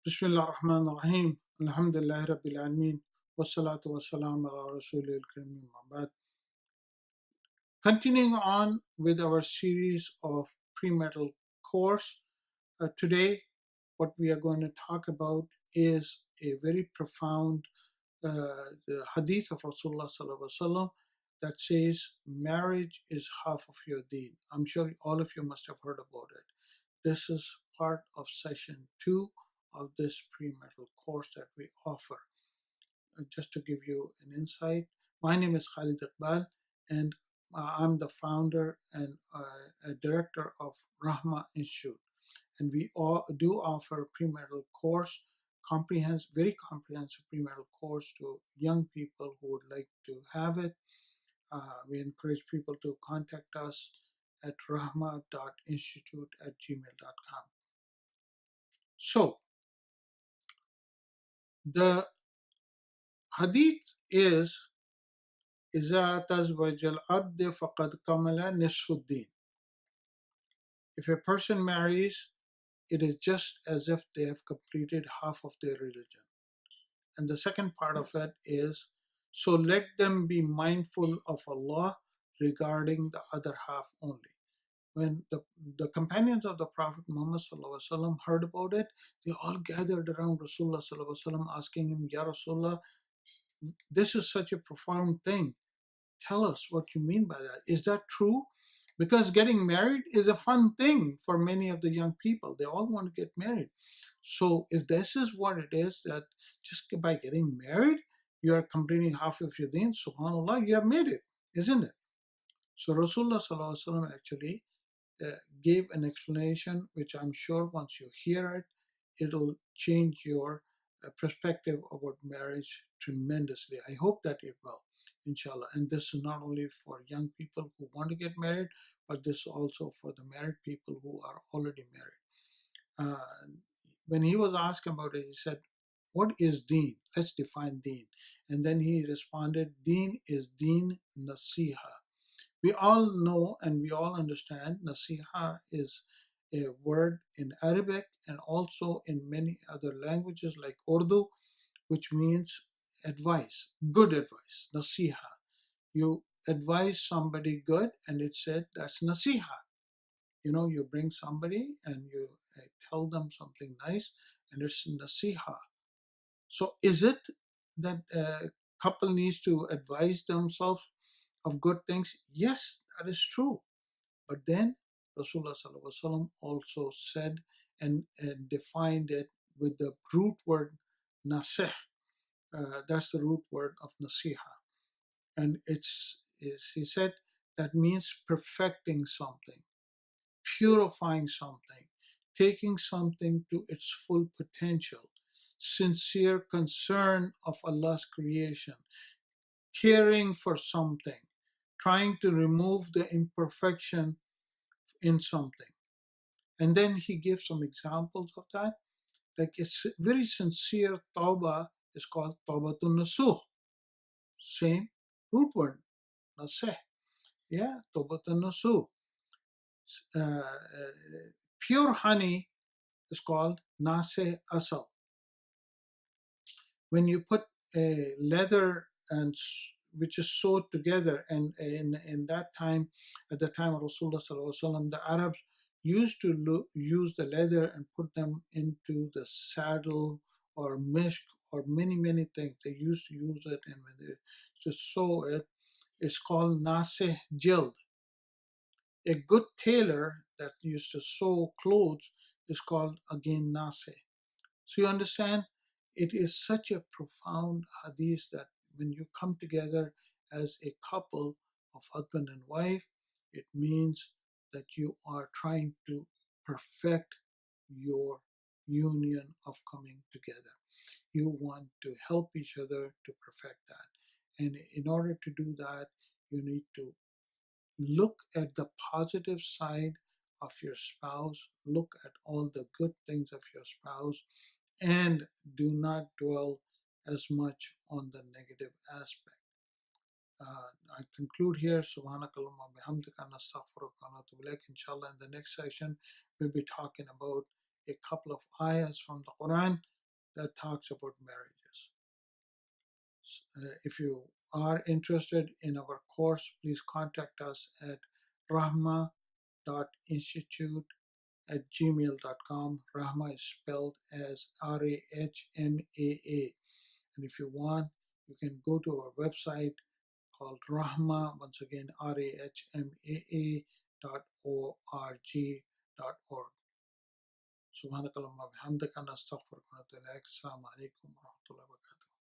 Bismillah ar-Rahman ar-Rahim. Alhamdulillah Rabbil Alameen. Wassalatu wassalam ala Rasulil Kareem. Continuing on with our series of premarital course, today what we are going to talk about is a very profound the hadith of Rasulullah Sallallahu Alaihi Wasallam that says marriage is half of your deen. I'm sure all of you must have heard about it. This is part of session 2 of this premarital course that we offer. Just to give you an insight, my name is Khalid Iqbal, and I'm the founder and a director of Rahma Institute. And we all do offer premarital course, very comprehensive premarital course to young people who would like to have it. We encourage people to contact us at rahma.institute@gmail.com. So the hadith is إذا تزوج العبد فقد كمل نصف الدين. If a person marries, it is just as if they have completed half of their religion. And the second part of it is, so let them be mindful of Allah regarding the other half only. When the companions of the Prophet Muhammad ﷺ heard about it, they all gathered around Rasulullah ﷺ asking him, Ya Rasulullah, this is such a profound thing. Tell us what you mean by that. Is that true? Because getting married is a fun thing for many of the young people. They all want to get married. So if this is what it is, that just by getting married, you are completing half of your deen, subhanAllah, you have made it, isn't it? So Rasulullah ﷺ actually gave an explanation, which I'm sure once you hear it, it'll change your perspective about marriage tremendously. I hope that it will, inshallah. And this is not only for young people who want to get married, but this is also for the married people who are already married. When he was asked about it, he said, what is deen? Let's define deen. And then he responded, deen is deen nasiha. We all know and we all understand nasiha is a word in Arabic and also in many other languages like Urdu, which means advice, good advice, nasiha. You advise somebody good and it said that's nasiha. You bring somebody and you tell them something nice and it's nasiha. So is it that a couple needs to advise themselves of good things? Yes, that is true. But then Rasulullah ﷺ also said and defined it with the root word nasih. That's the root word of nasiha. And he said that means perfecting something, purifying something, taking something to its full potential, sincere concern of Allah's creation, caring for something, trying to remove the imperfection in something. And then he gives some examples of that. Like a very sincere tawbah is called tawbatun nasuh. Same root word, naseh. Yeah, tawbatun nasuh. Pure honey is called naseh asal. When you put a leather and which is sewed together, and in that time, at the time of Rasulullah Sallallahu Alaihi Wasallam, the Arabs used to use the leather and put them into the saddle or mishk or many things. They used to use it, and when they just sew it, it's called naseh jild. A good tailor that used to sew clothes is called again naseh. So you understand, it is such a profound hadith that when you come together as a couple of husband and wife, it means that you are trying to perfect your union of coming together. You want to help each other to perfect that. And in order to do that, you need to look at the positive side of your spouse, look at all the good things of your spouse, and do not dwell as much on the negative aspect. I conclude here. Subhanakallahumma bihamdika nastaghfiruka wa natubu ilaik. Inshallah, in the next session, we'll be talking about a couple of ayahs from the Quran that talks about marriages. If you are interested in our course, please contact us at rahma.institute@gmail.com. Rahma is spelled as Rahmaa. And if you want, you can go to our website called Rahma, once again, rahmaa.org.org. سبحانك اللهم وبحمدك نستغفرك ونتوب إليك. السلام عليكم ورحمة الله وبركاته.